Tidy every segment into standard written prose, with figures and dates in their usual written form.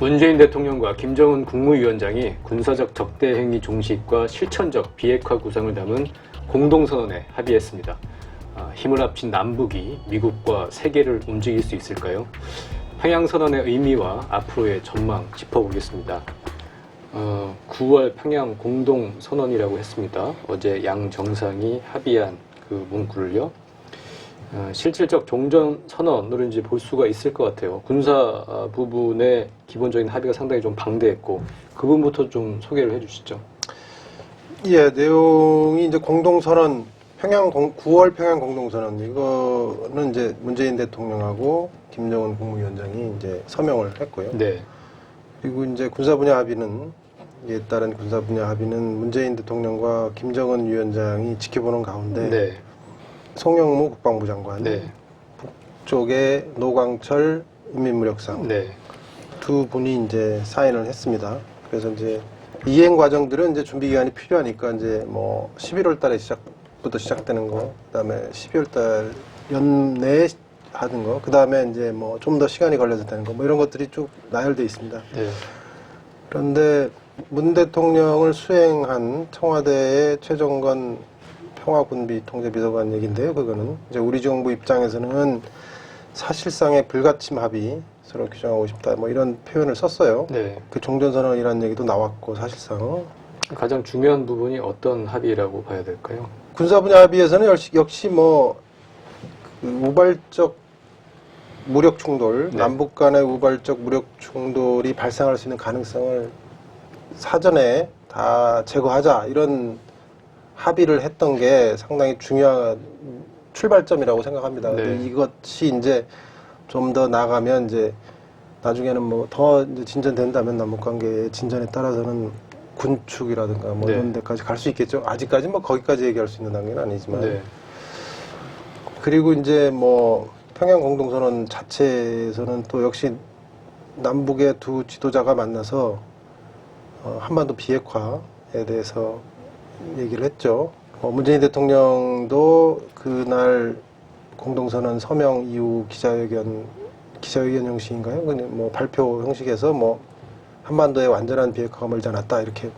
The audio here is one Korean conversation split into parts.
문재인 대통령과 김정은 국무위원장이 군사적 적대 행위 종식과 실천적 비핵화 구상을 담은 공동선언에 합의했습니다. 힘을 합친 남북이 미국과 세계를 움직일 수 있을까요? 평양선언의 의미와 앞으로의 전망 짚어보겠습니다. 9월 평양 공동선언이라고 했습니다. 어제 양 정상이 합의한 그 문구를요. 실질적 종전선언으로 이제 볼 수가 있을 것 같아요. 군사 부분의 기본적인 합의가 상당히 좀 방대했고, 그 부분부터 좀 소개를 해 주시죠. 예, 내용이 이제 공동선언, 9월 평양 공동선언, 이거는 이제 문재인 대통령하고 김정은 국무위원장이 이제 서명을 했고요. 네. 그리고 이제 군사 분야 합의는, 이에 따른 군사 분야 합의는 문재인 대통령과 김정은 위원장이 지켜보는 가운데, 네. 송영무 국방부 장관, 네. 북쪽에 노광철 인민무력상, 네. 두 분이 이제 사인을 했습니다. 그래서 이제 이행 과정들은 이제 준비 기간이 필요하니까 이제 뭐 11월 달에 부터 시작되는 거, 그다음에 12월 달 연내에 하는 거, 그다음에 이제 뭐 좀 더 시간이 걸려서 되는 거, 뭐 이런 것들이 쭉 나열돼 있습니다. 네. 그런데 문 대통령을 수행한 청와대의 최정건 평화군비 통제비서관 얘기인데요. 그거는 이제 우리 정부 입장에서는 사실상의 불가침 합의 서로 규정하고 싶다, 뭐 이런 표현을 썼어요. 네. 그 종전선언이라는 얘기도 나왔고, 사실상 가장 중요한 부분이 어떤 합의라고 봐야 될까요? 군사 분야 합의에서는 역시 뭐 그 우발적 무력 충돌, 네. 남북 간의 우발적 무력 충돌이 발생할 수 있는 가능성을 사전에 다 제거하자, 이런 합의를 했던 게 상당히 중요한 출발점이라고 생각합니다. 네. 근데 이것이 이제 좀 더 나가면 이제 나중에는 뭐 더 진전된다면 남북 관계의 진전에 따라서는 군축이라든가 뭐 네. 이런 데까지 갈 수 있겠죠. 아직까지 뭐 거기까지 얘기할 수 있는 단계는 아니지만. 네. 그리고 이제 뭐 평양 공동선언 자체에서는 또 역시 남북의 두 지도자가 만나서 한반도 비핵화에 대해서 얘기를 했죠. 문재인 대통령도 그날 공동선언 서명 이후 기자회견 형식인가요? 뭐 발표 형식에서 뭐 한반도의 완전한 비핵화가 멀지 않았다, 이렇게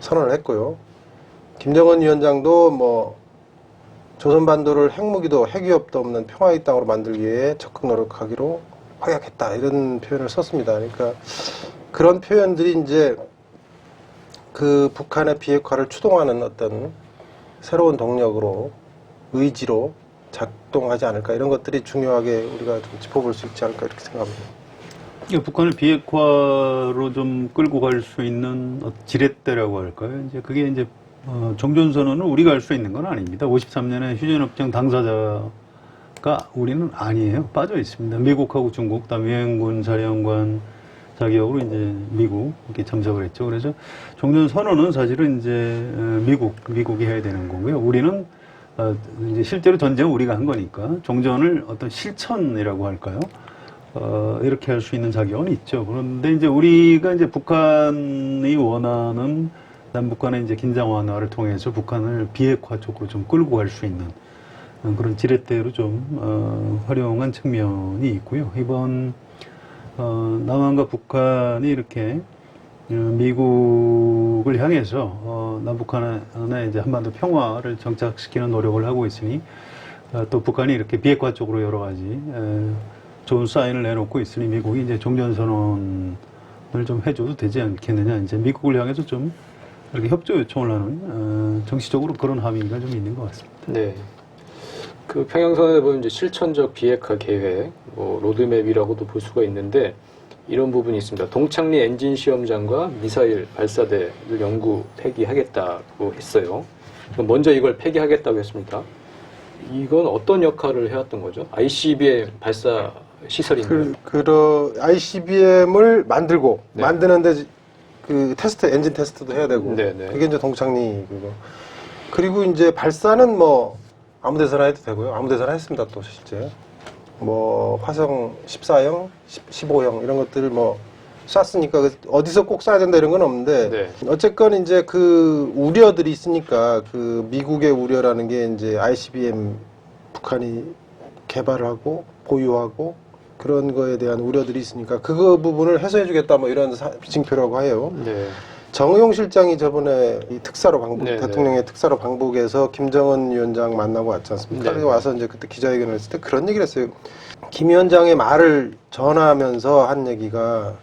선언을 했고요. 김정은 위원장도 뭐 조선반도를 핵무기도 핵위협도 없는 평화의 땅으로 만들기 위해 적극 노력하기로 확약했다, 이런 표현을 썼습니다. 그러니까 그런 표현들이 이제 그 북한의 비핵화를 추동하는 어떤 새로운 동력으로, 의지로 작동하지 않을까, 이런 것들이 중요하게 우리가 좀 짚어볼 수 있지 않을까, 이렇게 생각합니다. 북한을 비핵화로 좀 끌고 갈 수 있는 지렛대라고 할까요? 이제 그게 이제 종전선언을 우리가 할 수 있는 건 아닙니다. 53년에 휴전협정 당사자가 우리는 아니에요. 빠져 있습니다. 미국하고 중국, 그다음에 유엔군 사령관 자격으로 이제 미국이 참석을 했죠. 그래서 종전선언은 사실은 이제 미국이 해야 되는 거고요. 우리는 이제 실제로 전쟁은 우리가 한 거니까 종전을 어떤 실천이라고 할까요? 이렇게 할 수 있는 자격은 있죠. 그런데 이제 우리가 이제 북한이 원하는 남북 간의 이제 긴장 완화를 통해서 북한을 비핵화 쪽으로 좀 끌고 갈 수 있는 그런 지렛대로 좀 활용한 측면이 있고요. 이번 남한과 북한이 이렇게 미국을 향해서 남북한의 이제 한반도 평화를 정착시키는 노력을 하고 있으니 또 북한이 이렇게 비핵화 쪽으로 여러 가지 좋은 사인을 내놓고 있으니 미국이 이제 종전선언을 좀 해줘도 되지 않겠느냐, 이제 미국을 향해서 좀 이렇게 협조 요청을 하는 정치적으로 그런 합의가 좀 있는 것 같습니다. 네. 그 평양선언에 보면 이제 실천적 비핵화 계획, 뭐 로드맵이라고도 볼 수가 있는데 이런 부분이 있습니다. 동창리 엔진 시험장과 미사일 발사대를 영구 폐기하겠다고 했어요. 먼저 이걸 폐기하겠다고 했습니다. 이건 어떤 역할을 해왔던 거죠? ICBM 발사 시설인가요? ICBM을 만들고, 네. 만드는데 그 엔진 테스트도 해야 되고, 네네. 그게 이제 동창리 그거. 그리고 이제 발사는 뭐 아무 데서나 해도 되고요. 아무 데서나 했습니다, 또 실제. 뭐 화성 14형, 15형 이런 것들을 뭐 쐈으니까 어디서 꼭 쏴야 된다 이런 건 없는데, 네. 어쨌건 이제 그 우려들이 있으니까, 그 미국의 우려라는 게 이제 ICBM 북한이 개발하고 보유하고 그런 거에 대한 우려들이 있으니까 그 부분을 해소해주겠다 뭐 이런 비징표라고 해요. 네. 정의용 실장이 저번에 이 특사로 방북, 네, 대통령의 특사로 방북해서 김정은 위원장 만나고 왔지 않습니까? 네. 그래서 와서 이제 그때 기자회견을 했을 때 그런 얘기를 했어요. 김 위원장의 말을 전하면서 한 얘기가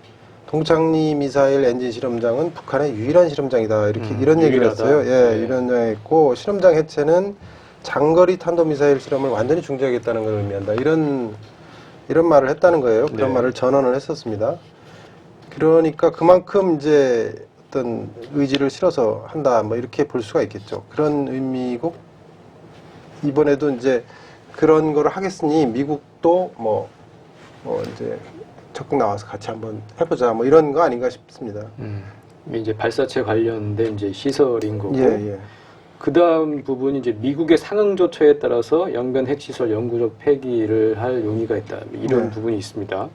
동창리 미사일 엔진 실험장은 북한의 유일한 실험장이다. 이렇게 이런 얘기를 유일하다. 했어요. 예, 네. 이런 얘기 했고 실험장 해체는 장거리 탄도미사일 실험을 완전히 중지하겠다는 걸 의미한다. 이런 말을 했다는 거예요. 그런 네. 말을 전언을 했었습니다. 그러니까 그만큼 이제 어떤 의지를 실어서 한다. 뭐 이렇게 볼 수가 있겠죠. 그런 의미고 이번에도 이제 그런 거를 하겠으니 미국도 뭐 이제 적극 나와서 같이 한번 해보자. 뭐 이런 거 아닌가 싶습니다. 이제 발사체 관련된 이제 시설인 거고. 예. 그 다음 부분이 이제 미국의 상응 조처에 따라서 영변 핵시설 영구적 폐기를 할 용의가 있다. 이런 네. 부분이 있습니다.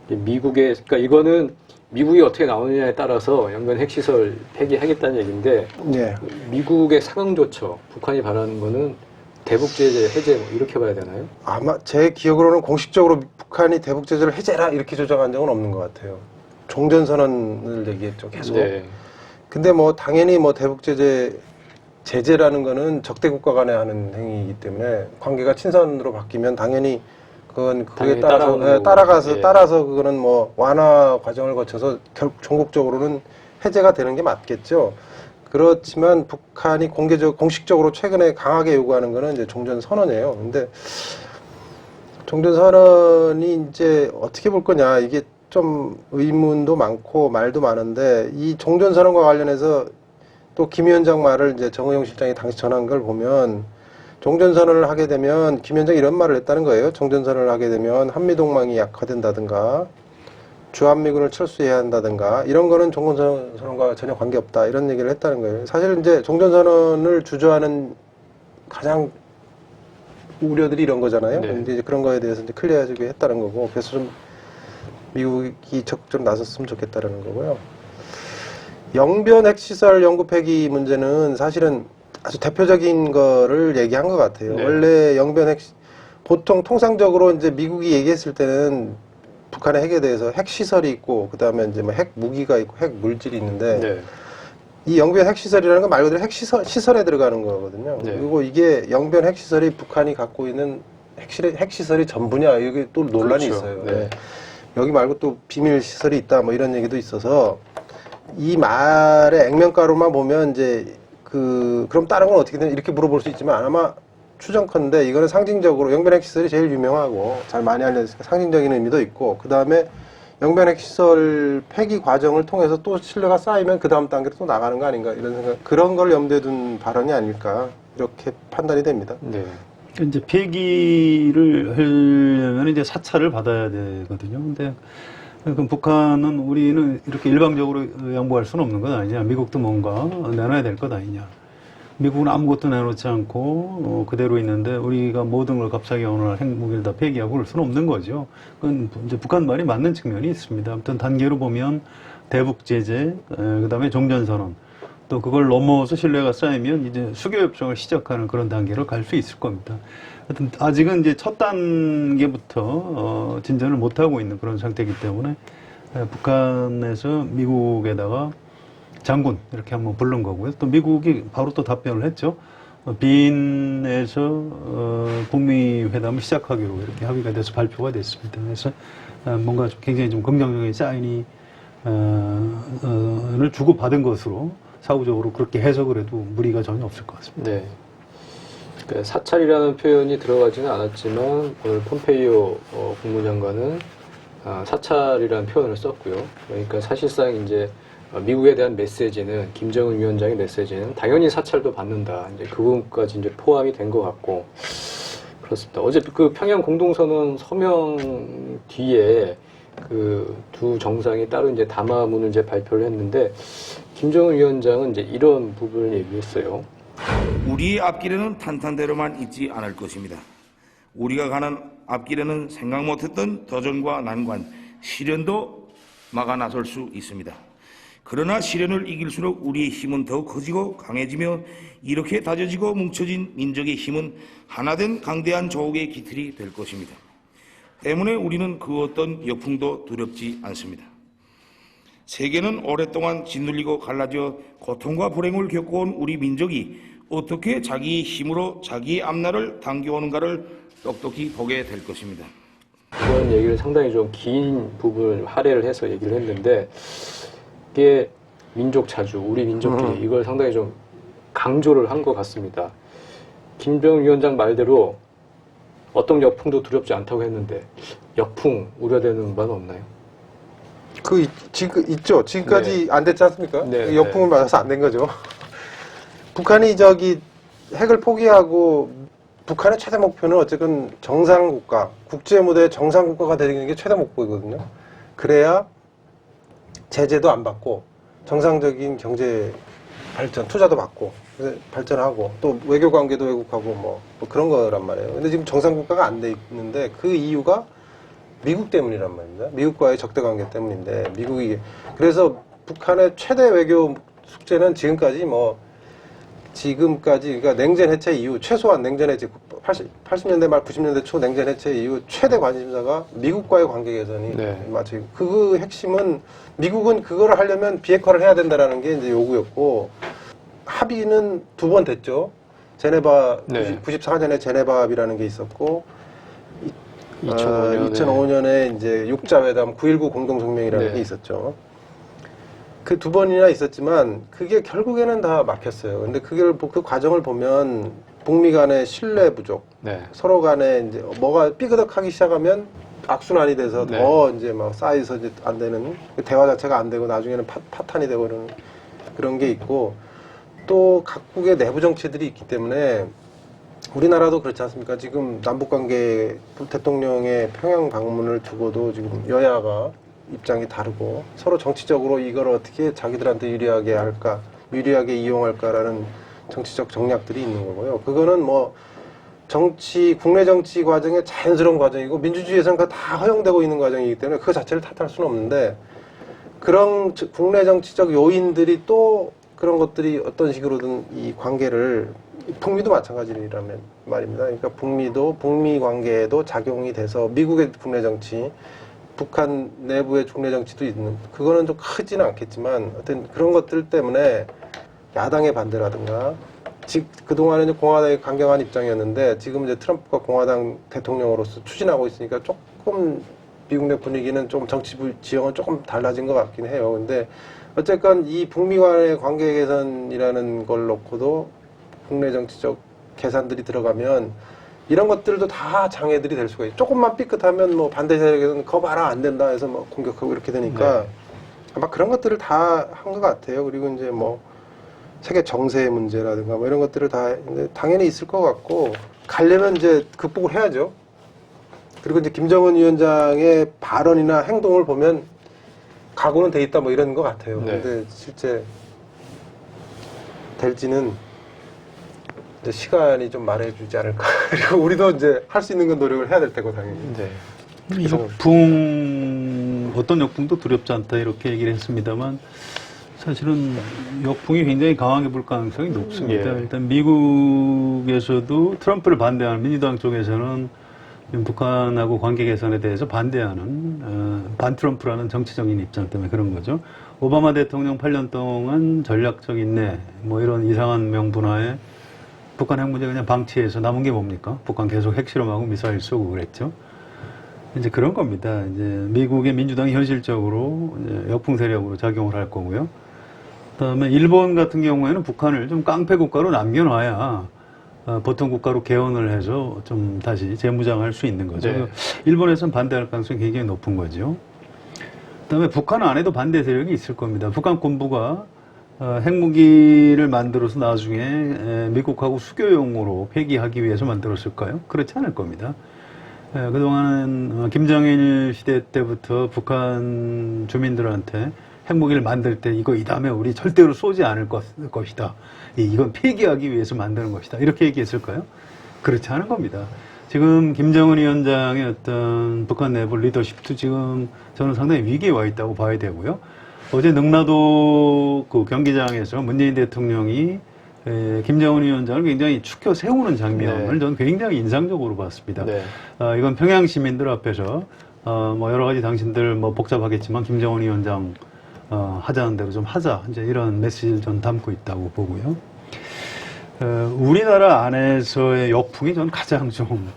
미국의, 그러니까 이거는 미국이 어떻게 나오느냐에 따라서 영변 핵시설 폐기하겠다는 얘기인데, 예. 미국의 상응 조처, 북한이 바라는 거는 대북 제재 해제 뭐 이렇게 봐야 되나요? 아마 제 기억으로는 공식적으로 북한이 대북 제재를 해제라 이렇게 조정한 적은 없는 것 같아요. 종전선언을 얘기했죠, 계속. 네. 근데 뭐 당연히 뭐 대북 제재라는 거는 적대 국가 간에 하는 행위이기 때문에 관계가 친선으로 바뀌면 당연히 그건 그에 당연히 따라서 따라오는 거고. 따라서 그거는 뭐 완화 과정을 거쳐서 종국적으로는 해제가 되는 게 맞겠죠. 그렇지만 북한이 공식적으로 최근에 강하게 요구하는 거는 이제 종전선언이에요. 근데 종전선언이 이제 어떻게 볼 거냐, 이게 좀 의문도 많고 말도 많은데, 이 종전선언과 관련해서 또 김 위원장 말을 이제 정의용 실장이 당시 전한 걸 보면, 종전선언을 하게 되면 김 위원장이 이런 말을 했다는 거예요. 종전선언을 하게 되면 한미동맹이 약화된다든가 주한미군을 철수해야 한다든가 이런 거는 종전선언과 전혀 관계없다, 이런 얘기를 했다는 거예요. 사실 이제 종전선언을 주저하는 가장 우려들이 이런 거잖아요. 네. 근데 이제 그런 거에 대해서 이제 클리어해주게 했다는 거고, 그래서 좀 미국이 적극 나섰으면 좋겠다라는 거고요. 영변 핵시설 영구 폐기 문제는 사실은 아주 대표적인 거를 얘기한 것 같아요. 네. 원래 보통 통상적으로 이제 미국이 얘기했을 때는 북한의 핵에 대해서 핵시설이 있고, 그 다음에 이제 뭐 핵무기가 있고, 핵물질이 있는데, 네. 이 영변 핵시설이라는 건 말 그대로 시설에 들어가는 거거든요. 네. 그리고 이게 영변 핵시설이 북한이 갖고 있는 핵시설이 전부냐, 여기 또 논란이 그렇죠. 있어요. 네. 네. 여기 말고 또 비밀 시설이 있다, 뭐 이런 얘기도 있어서, 이 말의 액면가로만 보면 이제 그럼 다른 건 어떻게 되냐 이렇게 물어볼 수 있지만, 아마 추정컨대 이거는 상징적으로 영변 핵시설이 제일 유명하고 잘 많이 알려졌으니까 상징적인 의미도 있고, 그 다음에 영변 핵시설 폐기 과정을 통해서 또 신뢰가 쌓이면 그 다음 단계로 또 나가는 거 아닌가, 이런 생각, 그런 걸 염두에 둔 발언이 아닐까, 이렇게 판단이 됩니다. 네. 이제 폐기를 하려면 이제 사찰을 받아야 되거든요. 근데 그럼 북한은 우리는 이렇게 일방적으로 양보할 수는 없는 것 아니냐. 미국도 뭔가 내놔야 될 것 아니냐. 미국은 아무것도 내놓지 않고 그대로 있는데 우리가 모든 걸 갑자기 어느 날 핵무기를 다 폐기하고 그럴 수는 없는 거죠. 그건 이제 북한 말이 맞는 측면이 있습니다. 아무튼 단계로 보면 대북 제재, 그다음에 종전선언, 또 그걸 넘어서 신뢰가 쌓이면 이제 수교 협정을 시작하는 그런 단계로 갈 수 있을 겁니다. 하여튼 아직은 이제 첫 단계부터 진전을 못 하고 있는 그런 상태이기 때문에 북한에서 미국에다가 장군 이렇게 한번 부른 거고요. 또 미국이 바로 또 답변을 했죠. 빈에서 북미 회담을 시작하기로 이렇게 합의가 돼서 발표가 됐습니다. 그래서 뭔가 굉장히 좀 긍정적인 사인이 를 주고 받은 것으로 사후적으로 그렇게 해석을 해도 무리가 전혀 없을 것 같습니다. 네. 그러니까 사찰이라는 표현이 들어가지는 않았지만 오늘 폼페이오 국무장관은 사찰이라는 표현을 썼고요. 그러니까 사실상 이제 미국에 대한 메시지는, 김정은 위원장의 메시지는 당연히 사찰도 받는다, 이제 그 부분까지 이제 포함이 된 것 같고, 그렇습니다. 어제 그 평양 공동선언 서명 뒤에 그 두 정상이 따로 이제 담화문을 이제 발표를 했는데, 김정은 위원장은 이제 이런 부분을 얘기했어요. 우리의 앞길에는 탄탄대로만 있지 않을 것입니다. 우리가 가는 앞길에는 생각 못했던 도전과 난관, 시련도 막아 나설 수 있습니다. 그러나 시련을 이길수록 우리의 힘은 더 커지고 강해지며, 이렇게 다져지고 뭉쳐진 민족의 힘은 하나된 강대한 조국의 기틀이 될 것입니다. 때문에 우리는 그 어떤 역풍도 두렵지 않습니다. 세계는 오랫동안 짓눌리고 갈라져 고통과 불행을 겪어온 우리 민족이 어떻게 자기 힘으로 자기의 앞날을 당겨오는가를 똑똑히 보게 될 것입니다. 이런 얘기를 상당히 좀 긴 부분을 할애를 해서 얘기를 했는데 이게 민족 자주, 우리 민족끼리 이걸 상당히 좀 강조를 한 것 같습니다. 김정은 위원장 말대로 어떤 역풍도 두렵지 않다고 했는데 역풍 우려되는 바는 없나요? 지금 있죠. 지금까지 안 됐지 않습니까? 네, 역풍을 맞아서 안 된 거죠. 북한이 핵을 포기하고 북한의 최대 목표는 어쨌든 정상국가, 국제 무대의 정상국가가 되는 게 최대 목표거든요. 그래야 제재도 안 받고 정상적인 경제 발전, 투자도 받고 발전하고 또 외교 관계도 왜곡하고 뭐 그런 거란 말이에요. 근데 지금 정상국가가 안 돼 있는데 그 이유가 미국 때문이란 말입니다. 미국과의 적대 관계 때문인데 미국이 그래서 북한의 최대 외교 숙제는 지금까지 그러니까 냉전 해체 이후 최소한 냉전 해체 80년대 말 90년대 초 냉전 해체 이후 최대 관심사가 미국과의 관계 개선이 마치 그 핵심은 미국은 그거를 하려면 비핵화를 해야 된다라는 게 이제 요구였고 합의는 2번 됐죠. 제네바 94년에 제네바 합의라는 게 있었고 2005년에 이제 육자회담 9.19 공동성명이라는 게 있었죠. 그 2번이나 있었지만 그게 결국에는 다 막혔어요. 근데 그 과정을 보면 북미 간의 신뢰 부족, 서로 간에 이제 뭐가 삐그덕하기 시작하면 악순환이 돼서 더 이제 막 쌓여서 이제 안 되는 대화 자체가 안 되고 나중에는 파탄이 되고 그런 게 있고 또 각국의 내부 정치들이 있기 때문에 우리나라도 그렇지 않습니까? 지금 남북관계 대통령의 평양 방문을 두고도 지금 여야가 입장이 다르고 서로 정치적으로 이걸 어떻게 자기들한테 유리하게 할까, 유리하게 이용할까라는 정치적 정략들이 있는 거고요. 그거는 국내 정치 과정의 자연스러운 과정이고 민주주의에서는 그거 다 허용되고 있는 과정이기 때문에 그 자체를 탓할 수는 없는데 그런 국내 정치적 요인들이 또 그런 것들이 어떤 식으로든 이 관계를 북미도 마찬가지라는 말입니다. 그러니까 북미 관계에도 작용이 돼서 미국의 국내 정치, 북한 내부의 국내 정치도 있는 그거는 좀 크지는 않겠지만 어떤 그런 것들 때문에 야당의 반대라든가 그동안은 공화당이 강경한 입장이었는데 지금 이제 트럼프가 공화당 대통령으로서 추진하고 있으니까 조금 미국 내 분위기는 좀 정치 지형은 조금 달라진 것 같긴 해요. 근데 어쨌건 이 북미 간의 관계 개선이라는 걸 놓고도 국내 정치적 계산들이 들어가면 이런 것들도 다 장애들이 될 수가 있어요. 조금만 삐끗하면 반대 세력에서는 거 봐라 안 된다 해서 공격하고 이렇게 되니까 아마 그런 것들을 다 한 것 같아요. 그리고 이제 세계 정세의 문제라든가 이런 것들을 다 당연히 있을 것 같고 가려면 이제 극복을 해야죠. 그리고 이제 김정은 위원장의 발언이나 행동을 보면 각오는 돼 있다 이런 것 같아요. 근데 실제 될지는 이제 시간이 좀 말해주지 않을까. 그리고 우리도 이제 할 수 있는 건 노력을 해야 될 테고 당연히. 역풍 어떤 역풍도 두렵지 않다 이렇게 얘기를 했습니다만 사실은 역풍이 굉장히 강하게 불 가능성이 높습니다. 일단 미국에서도 트럼프를 반대하는 민주당 쪽에서는 북한하고 관계 개선에 대해서 반대하는 반트럼프라는 정치적인 입장 때문에 그런 거죠. 오바마 대통령 8년 동안 전략적 인내 이런 이상한 명분하에 북한 핵 문제 그냥 방치해서 남은 게 뭡니까? 북한 계속 핵실험하고 미사일 쏘고 그랬죠. 이제 그런 겁니다. 이제 미국의 민주당이 현실적으로 이제 역풍 세력으로 작용을 할 거고요. 그다음에 일본 같은 경우에는 북한을 좀 깡패 국가로 남겨놔야 보통 국가로 개헌을 해서 좀 다시 재무장할 수 있는 거죠. 일본에서는 반대할 가능성이 굉장히 높은 거죠. 그다음에 북한 안에도 반대 세력이 있을 겁니다. 북한 군부가 핵무기를 만들어서 나중에 미국하고 수교용으로 폐기하기 위해서 만들었을까요? 그렇지 않을 겁니다. 그동안 김정일 시대 때부터 북한 주민들한테 핵무기를 만들 때 이 다음에 우리 절대로 쏘지 않을 것이다. 이건 폐기하기 위해서 만드는 것이다. 이렇게 얘기했을까요? 그렇지 않은 겁니다. 지금 김정은 위원장의 어떤 북한 내부 리더십도 지금 저는 상당히 위기에 와 있다고 봐야 되고요. 어제 능라도 그 경기장에서 문재인 대통령이 김정은 위원장을 굉장히 축켜 세우는 장면을 네. 저는 굉장히 인상적으로 봤습니다. 네. 이건 평양 시민들 앞에서 뭐 여러 가지 당신들 뭐 복잡하겠지만 김정은 위원장 하자는 대로 좀 하자, 이제 이런 메시지를 전 담고 있다고 보고요. 우리나라 안에서의 역풍이 전 가장 좀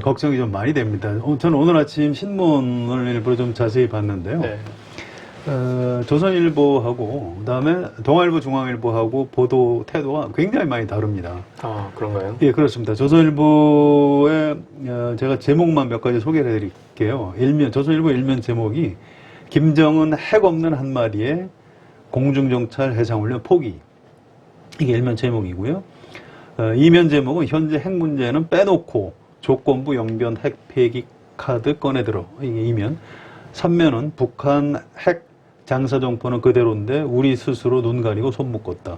걱정이 좀 많이 됩니다. 저는 오늘 아침 신문을 일부러 좀 자세히 봤는데요. 네. 조선일보하고 그다음에 동아일보, 중앙일보하고 보도 태도가 굉장히 많이 다릅니다. 아, 그런가요? 예, 그렇습니다. 조선일보에 제가 제목만 몇 가지 소개를 해드릴게요. 조선일보 일면 제목이 김정은 핵 없는 한마디에 공중정찰 해상훈련 포기. 이게 일면 제목이고요. 이면 제목은 현재 핵 문제는 빼놓고 조건부 영변 핵 폐기 카드 꺼내들어. 이게 이면. 3면은 북한 핵 장사정포는 그대로인데 우리 스스로 눈 가리고 손 묶었다.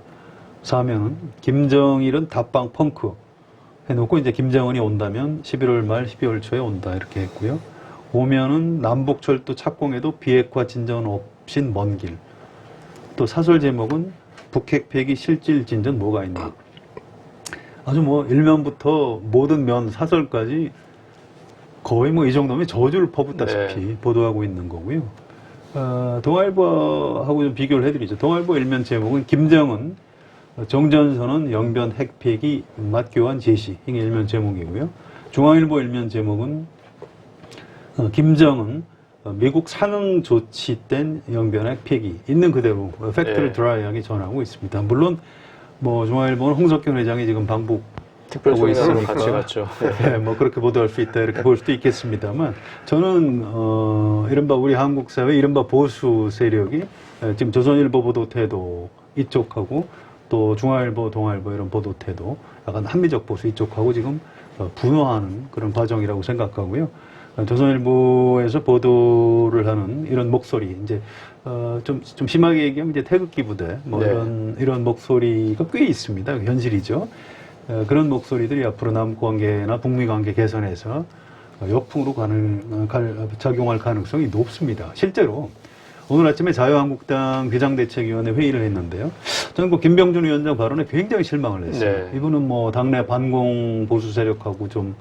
4면은 김정일은 답방 펑크 해놓고 이제 김정은이 온다면 11월 말 12월 초에 온다 이렇게 했고요. 5면은 남북철도 착공에도 비핵화 진전 없인 먼 길. 또 사설 제목은 북핵 폐기 실질 진전 뭐가 있나. 아주 뭐 일면부터 모든 면 사설까지 거의 뭐 이 정도면 저주를 퍼붓다시피 보도하고 있는 거고요. 동아일보하고 좀 비교를 해드리죠. 동아일보 일면 제목은 김정은 정전선언 영변 핵 폐기 맞교환 제시. 이게 일면 제목이고요. 중앙일보 일면 제목은 김정은 미국 상응 조치 땐 영변 핵 폐기. 있는 그대로 팩트를 드라이하게 전하고 있습니다. 물론 뭐 중앙일보는 홍석현 회장이 지금 방북 특별조인으로 같이 갔죠. 네, 뭐 그렇게 보도할 수 있다 이렇게 볼 수도 있겠습니다만 저는 이른바 우리 한국 사회 이른바 보수 세력이 지금 조선일보 보도 태도 이쪽하고 또 중앙일보, 동아일보 이런 보도 태도 약간 한미적 보수 이쪽하고 지금 분화하는 그런 과정이라고 생각하고요. 조선일보에서 보도를 하는 이런 목소리 이제 좀 심하게 얘기하면 이제 태극기 부대 뭐 네. 이런 목소리가 꽤 있습니다. 현실이죠. 그런 목소리들이 앞으로 남북관계나 북미관계 개선에서 역풍으로 작용할 가능성이 높습니다. 실제로 오늘 아침에 자유한국당 비상대책위원회 회의를 했는데요. 저는 그 김병준 위원장 발언에 굉장히 실망을 했어요. 네. 이분은 뭐 당내 반공 보수 세력하고 좀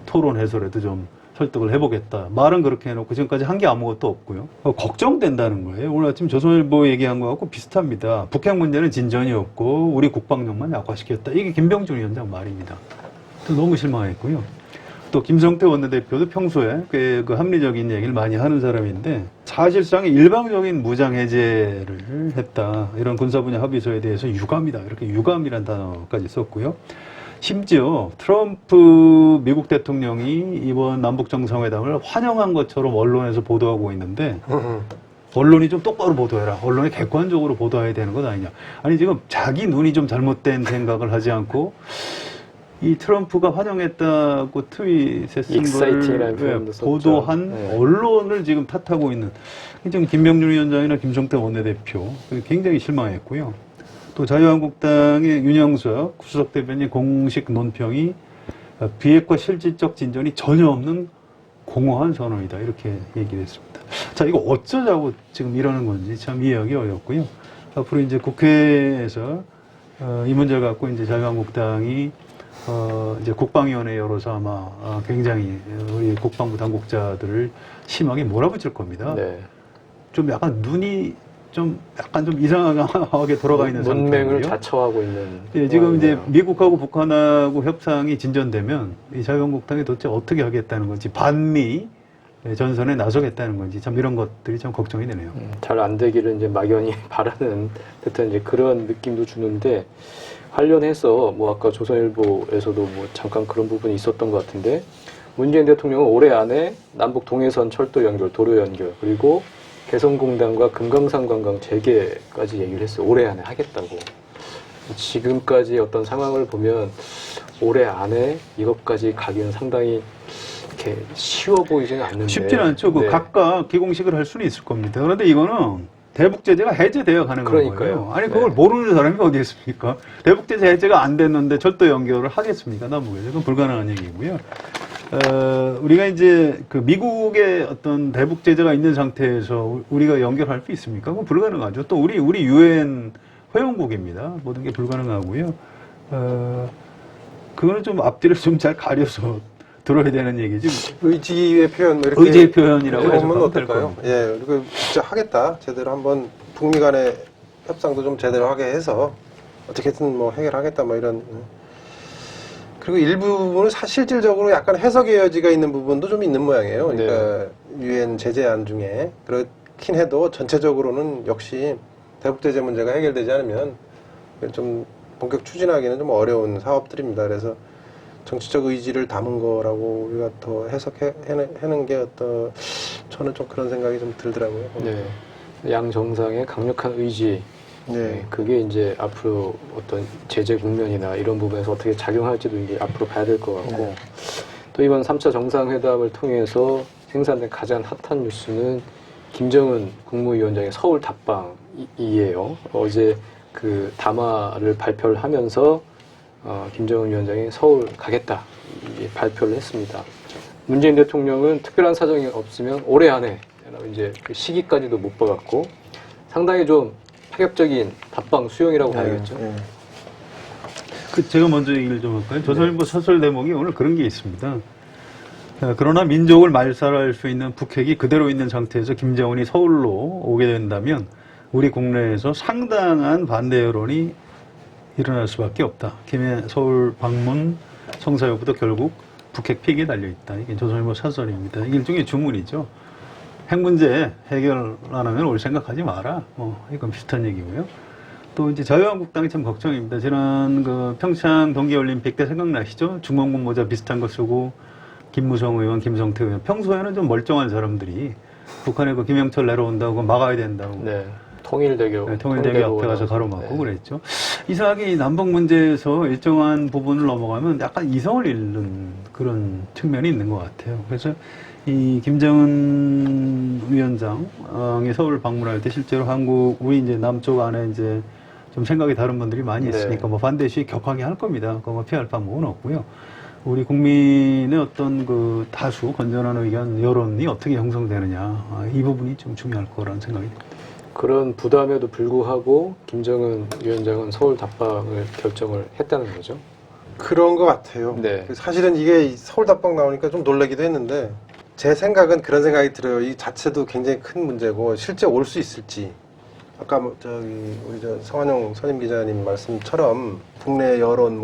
토론해서라도 좀 설득을 해보겠다. 말은 그렇게 해놓고 지금까지 한 게 아무것도 없고요. 걱정된다는 거예요. 오늘 아침 조선일보 얘기한 거하고 비슷합니다. 북핵 문제는 진전이 없고 우리 국방력만 약화시켰다. 이게 김병준 위원장 말입니다. 너무 실망했고요. 또 김성태 원내대표도 평소에 꽤 그 합리적인 얘기를 많이 하는 사람인데 사실상 일방적인 무장 해제를 했다. 이런 군사분야 합의서에 대해서 유감이다. 이렇게 유감이란 단어까지 썼고요. 심지어 트럼프 미국 대통령이 이번 남북 정상회담을 환영한 것처럼 언론에서 보도하고 있는데 언론이 좀 똑바로 보도해라. 언론이 객관적으로 보도해야 되는 것 아니냐. 아니 지금 자기 눈이 좀 잘못된 생각을 하지 않고 이 트럼프가 환영했다고 트윗에 쓴 걸 보도한 언론을 지금 탓하고 있는 지금 김병준 위원장이나 김성태 원내대표 굉장히 실망했고요. 또 자유한국당의 윤영석 수석 대변인 공식 논평이 비핵화 실질적 진전이 전혀 없는 공허한 선언이다 이렇게 얘기를 했습니다. 자, 이거 어쩌자고 지금 이러는 건지 참 이해하기 어렵고요. 앞으로 이제 국회에서 이 문제를 갖고 이제 자유한국당이 이제 국방위원회 열어서 아마 굉장히 우리 국방부 당국자들을 심하게 몰아붙일 겁니다. 네. 좀 약간 눈이 좀 약간 좀 이상하게 돌아가 있는 상태고요. 문맹을 자처하고 있는. 예, 지금 이제 미국하고 북한하고 협상이 진전되면 이 자유한국당이 도대체 어떻게 하겠다는 건지 반미 전선에 나서겠다는 건지 참 이런 것들이 참 걱정이 되네요. 잘 안 되기를 이제 막연히 바라는 듯한 이제 그런 느낌도 주는데 관련해서 뭐 아까 조선일보에서도 뭐 잠깐 그런 부분이 있었던 것 같은데 문재인 대통령은 올해 안에 남북 동해선 철도 연결, 도로 연결 그리고 개성공단과 금강산 관광 재개까지 얘기를 했어요. 올해 안에 하겠다고. 지금까지 어떤 상황을 보면 올해 안에 이것까지 가기는 상당히 이렇게 쉬워 보이지는 않는데. 쉽지는 않죠. 그 각각 기공식을 할 수는 있을 겁니다. 그런데 이거는 대북 제재가 해제되어 가는 거예요. 아니 그걸 모르는 사람이 어디 있습니까? 대북 제재 해제가 안 됐는데 철도 연결을 하겠습니까? 남북에서 그건 불가능한 얘기고요. 우리가 이제 그 미국의 어떤 대북 제재가 있는 상태에서 우리가 연결할 수 있습니까? 그건 불가능하죠. 또 우리 유엔 회원국입니다. 모든 게 불가능하고요. 그거는 좀 앞뒤를 좀 잘 가려서 들어야 되는 얘기지. 의지의 표현, 뭐 이렇게 의지의 표현이라고 보면 해석하면 될 어떨까요? 겁니다. 예, 그리고 진짜 하겠다. 제대로 한번 북미 간의 협상도 좀 제대로 하게 해서 어떻게든 뭐 해결하겠다, 뭐 이런. 그리고 일부분은 실질적으로 약간 해석의 여지가 있는 부분도 좀 있는 모양이에요. 그러니까 유엔 제재안 중에 그렇긴 해도 전체적으로는 역시 대북 제재 문제가 해결되지 않으면 좀 본격 추진하기는 좀 어려운 사업들입니다. 그래서 정치적 의지를 담은 거라고 우리가 더 해석하는 게 저는 좀 그런 생각이 좀 들더라고요. 네. 양 정상의 강력한 의지, 네. 그게 이제 앞으로 어떤 제재 국면이나 이런 부분에서 어떻게 작용할지도 이제 앞으로 봐야 될 것 같고, 네. 또 이번 3차 정상회담을 통해서 생산된 가장 핫한 뉴스는 김정은 국무위원장의 서울 답방이에요. 어제 그 담화를 발표를 하면서 김정은 위원장이 서울 가겠다 발표를 했습니다. 문재인 대통령은 특별한 사정이 없으면 올해 안에 이제 그 시기까지도 못 봐갖고 상당히 좀 파격적인 답방 수용이라고 봐야겠죠. 네. 제가 먼저 얘기를 좀 할까요? 조선일보 소설 대목이 오늘 그런 게 있습니다. 그러나 민족을 말살할 수 있는 북핵이 그대로 있는 상태에서 김정은이 서울로 오게 된다면 우리 국내에서 상당한 반대 여론이 일어날 수밖에 없다. 김해 서울 방문 성사 여부도 결국 북핵 폐기에 달려있다. 이게 조선일보 사설입니다. 이게 일종의 주문이죠. 핵 문제 해결 안 하면 올 생각하지 마라. 이건 비슷한 얘기고요. 또 이제 자유한국당이 참 걱정입니다. 지난 그 평창 동계올림픽 때 생각나시죠? 중공군 모자 비슷한 거 쓰고 김무성 의원, 김성태 의원. 평소에는 좀 멀쩡한 사람들이 북한에 그 김영철 내려온다고 막아야 된다고. 네. 통일대교. 통일대교 앞에 가서 가로막고 그랬죠. 이상하게 이 남북 문제에서 일정한 부분을 넘어가면 약간 이성을 잃는 그런 측면이 있는 것 같아요. 그래서 이 김정은 위원장이 서울 방문할 때 실제로 우리 이제 남쪽 안에 이제 좀 생각이 다른 분들이 많이 있으니까 뭐 반대 시위 격하게 할 겁니다. 그거 피할 방법은 없고요. 우리 국민의 어떤 그 다수 건전한 의견, 여론이 어떻게 형성되느냐. 이 부분이 좀 중요할 거라는 생각이 듭니다. 그런 부담에도 불구하고 김정은 위원장은 서울 답방을 결정을 했다는 거죠. 그런 것 같아요. 네. 사실은 이게 서울 답방 나오니까 좀 놀라기도 했는데 제 생각은 그런 생각이 들어요. 이 자체도 굉장히 큰 문제고 실제 올 수 있을지. 아까 우리 성환용 선임 기자님 말씀처럼 국내 여론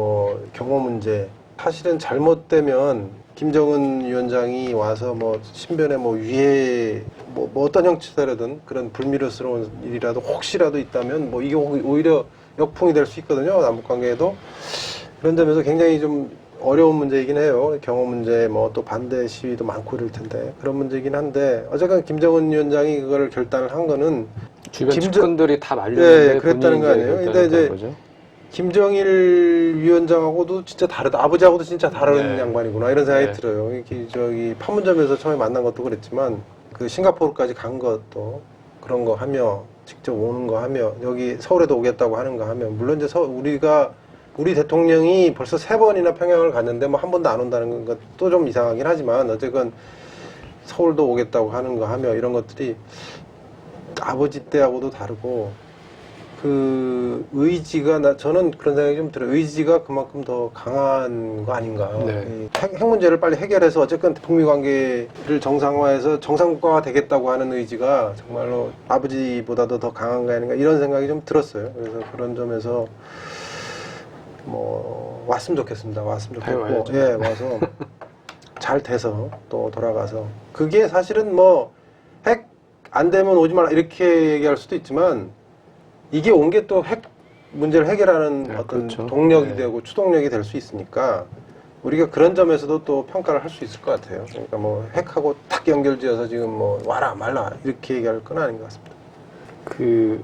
경호 문제 사실은 잘못되면 김정은 위원장이 와서 신변에 위해 어떤 형태라든 그런 불미스러운 일이라도 혹시라도 있다면 이게 오히려 역풍이 될 수 있거든요. 남북 관계에도. 그런 점에서 굉장히 좀 어려운 문제이긴 해요. 경호 문제, 또 반대 시위도 많고 이럴 텐데. 그런 문제이긴 한데, 어쨌든 김정은 위원장이 그걸 결단을 한 거는 주변 측근들이 다 말렸는데 네, 그랬다는 거 아니에요. 근데 이제 거죠? 김정일 위원장하고도 진짜 다르다. 아버지하고도 진짜 다른 네. 양반이구나. 이런 생각이 네. 들어요. 이렇게 판문점에서 처음에 만난 것도 그랬지만, 그 싱가포르까지 간 것도 그런 거 하며, 직접 오는 거 하며, 여기 서울에도 오겠다고 하는 거 하며, 물론 이제 우리 대통령이 벌써 3번이나 평양을 갔는데 한 번도 안 온다는 것도 좀 이상하긴 하지만 어쨌건 서울도 오겠다고 하는 거 하며 이런 것들이 아버지 때하고도 다르고 그 의지가 저는 그런 생각이 좀 들어요. 의지가 그만큼 더 강한 거 아닌가. 네. 핵 문제를 빨리 해결해서 어쨌든 북미 관계를 정상화해서 정상국가가 되겠다고 하는 의지가 정말로 아버지보다도 더 강한 거 아닌가 이런 생각이 좀 들었어요. 그래서 그런 점에서 왔으면 좋겠습니다. 왔으면 좋겠고, 예, 와서 잘 돼서 또 돌아가서 그게 사실은 핵 안 되면 오지 말라 이렇게 얘기할 수도 있지만 이게 온 게 또 핵 문제를 해결하는 네, 어떤 그렇죠. 동력이 네. 되고 추동력이 될 수 있으니까 우리가 그런 점에서도 또 평가를 할 수 있을 것 같아요. 그러니까 핵하고 딱 연결지어서 지금 와라 말라 이렇게 얘기할 건 아닌 것 같습니다. 그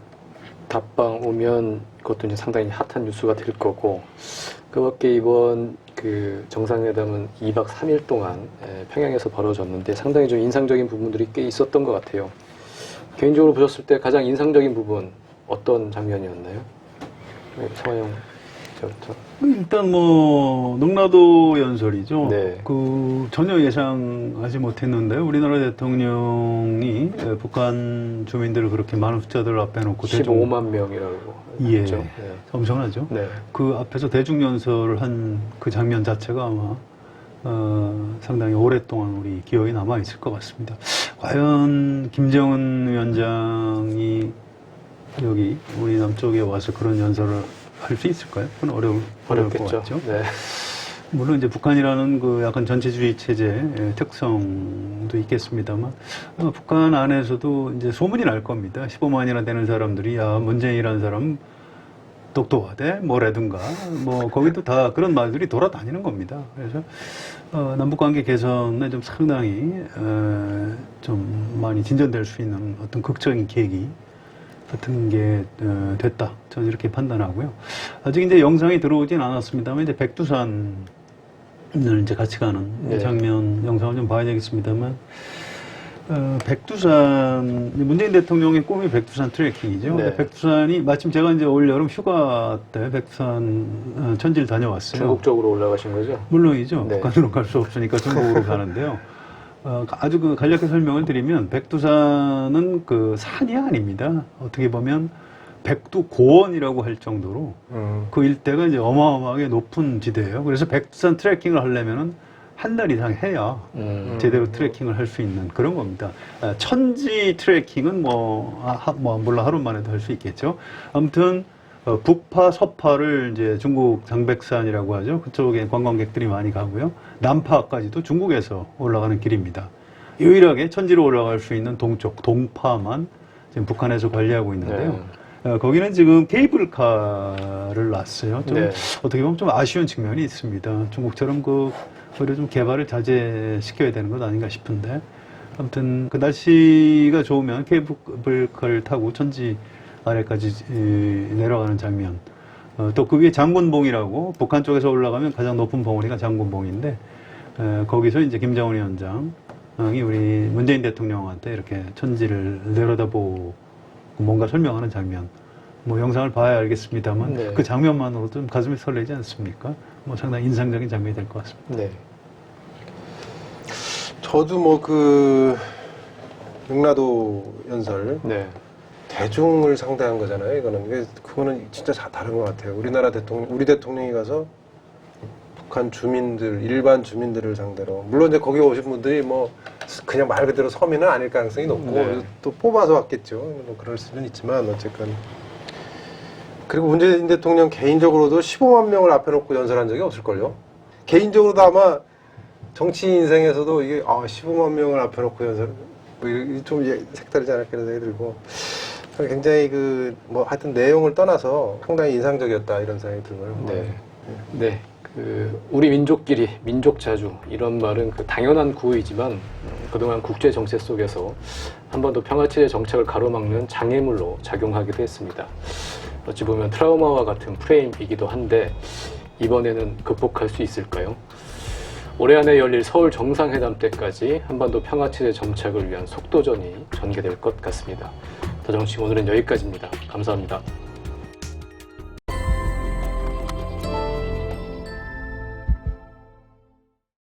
답방 오면 그것도 이제 상당히 핫한 뉴스가 될 거고, 그 밖에 이번 그 정상회담은 2박 3일 동안 평양에서 벌어졌는데 상당히 좀 인상적인 부분들이 꽤 있었던 것 같아요. 개인적으로 보셨을 때 가장 인상적인 부분 어떤 장면이었나요? 성환용. 저부터. 일단 뭐 능라도 연설이죠. 네. 그 전혀 예상하지 못했는데 우리나라 대통령이 북한 주민들을 그렇게 많은 숫자들 앞에 놓고 15만 명이라고 예, 했죠. 네. 엄청나죠. 네. 그 앞에서 대중 연설을 한 그 장면 자체가 아마 상당히 오랫동안 우리 기억에 남아 있을 것 같습니다. 과연 김정은 위원장이 여기 우리 남쪽에 와서 그런 연설을 할 수 있을까요? 그건 어려울 것 어렵겠죠. 같죠. 네. 물론 이제 북한이라는 그 약간 전체주의 체제의 특성도 있겠습니다만 북한 안에서도 이제 소문이 날 겁니다. 15만이나 되는 사람들이 야 문재인이라는 사람 똑똑하대 뭐라든가 뭐 거기도 다 그런 말들이 돌아다니는 겁니다. 그래서 남북관계 개선에 좀 상당히 좀 많이 진전될 수 있는 어떤 극적인 계기 같은 게 됐다. 저는 이렇게 판단하고요. 아직 이제 영상이 들어오진 않았습니다만 이제 백두산을 이제 같이 가는 네. 장면 영상을 좀 봐야 되겠습니다만 백두산 문재인 대통령의 꿈이 백두산 트레킹이죠. 네. 근데 백두산이 마침 제가 이제 올 여름 휴가 때 백두산 천지를 다녀왔어요. 중국 쪽으로 올라가신 거죠? 물론이죠. 네. 북한으로 갈 수 없으니까 중국으로 가는데요. 아주 그 간략하게 설명을 드리면 백두산은 그 산이 아닙니다. 어떻게 보면 백두고원이라고 할 정도로 그 일대가 이제 어마어마하게 높은 지대예요. 그래서 백두산 트레킹을 하려면은 한 달 이상 해야 제대로 트레킹을 할 수 있는 그런 겁니다. 천지 트레킹은 물론 하루 만에도 할 수 있겠죠. 아무튼 북파, 서파를 이제 중국 장백산이라고 하죠. 그쪽에 관광객들이 많이 가고요. 남파까지도 중국에서 올라가는 길입니다. 유일하게 천지로 올라갈 수 있는 동쪽, 동파만 지금 북한에서 관리하고 있는데요. 거기는 지금 케이블카를 놨어요. 좀 네. 어떻게 보면 좀 아쉬운 측면이 있습니다. 중국처럼 오히려 좀 개발을 자제시켜야 되는 것 아닌가 싶은데. 아무튼 그 날씨가 좋으면 케이블카를 타고 천지 아래까지 내려가는 장면. 또 그게 장군봉이라고 북한 쪽에서 올라가면 가장 높은 봉우리가 장군봉인데 거기서 이제 김정은 위원장이 우리 문재인 대통령한테 이렇게 천지를 내려다보고 뭔가 설명하는 장면. 뭐 영상을 봐야 알겠습니다만 네. 그 장면만으로도 좀 가슴이 설레지 않습니까? 뭐 상당히 인상적인 장면이 될 것 같습니다. 네. 저도 뭐 그 능라도 연설 네. 대중을 상대한 거잖아요. 그거는 진짜 다른 것 같아요. 우리 대통령이 가서 북한 주민들, 일반 주민들을 상대로, 물론 이제 거기 오신 분들이 뭐 그냥 말 그대로 서민은 아닐 가능성이 높고 네. 또 뽑아서 왔겠죠. 뭐 그럴 수는 있지만 어쨌건. 그리고 문재인 대통령 개인적으로도 15만 명을 앞에 놓고 연설한 적이 없을걸요. 개인적으로도 아마 정치 인생에서도 이게 15만 명을 앞에 놓고 연설 좀 색다르지 않을까 이런 생각이 들고 굉장히 하여튼 내용을 떠나서 상당히 인상적이었다 이런 생각이 들고요. 네. 네. 우리 민족끼리 민족 자주 이런 말은 당연한 구호이지만 그동안 국제 정세 속에서 한반도 평화체제 정착을 가로막는 장애물로 작용하기도 했습니다. 어찌 보면 트라우마와 같은 프레임이기도 한데 이번에는 극복할 수 있을까요? 올해 안에 열릴 서울 정상회담 때까지 한반도 평화체제 정착을 위한 속도전이 전개될 것 같습니다. 더정치 오늘은 여기까지입니다. 감사합니다.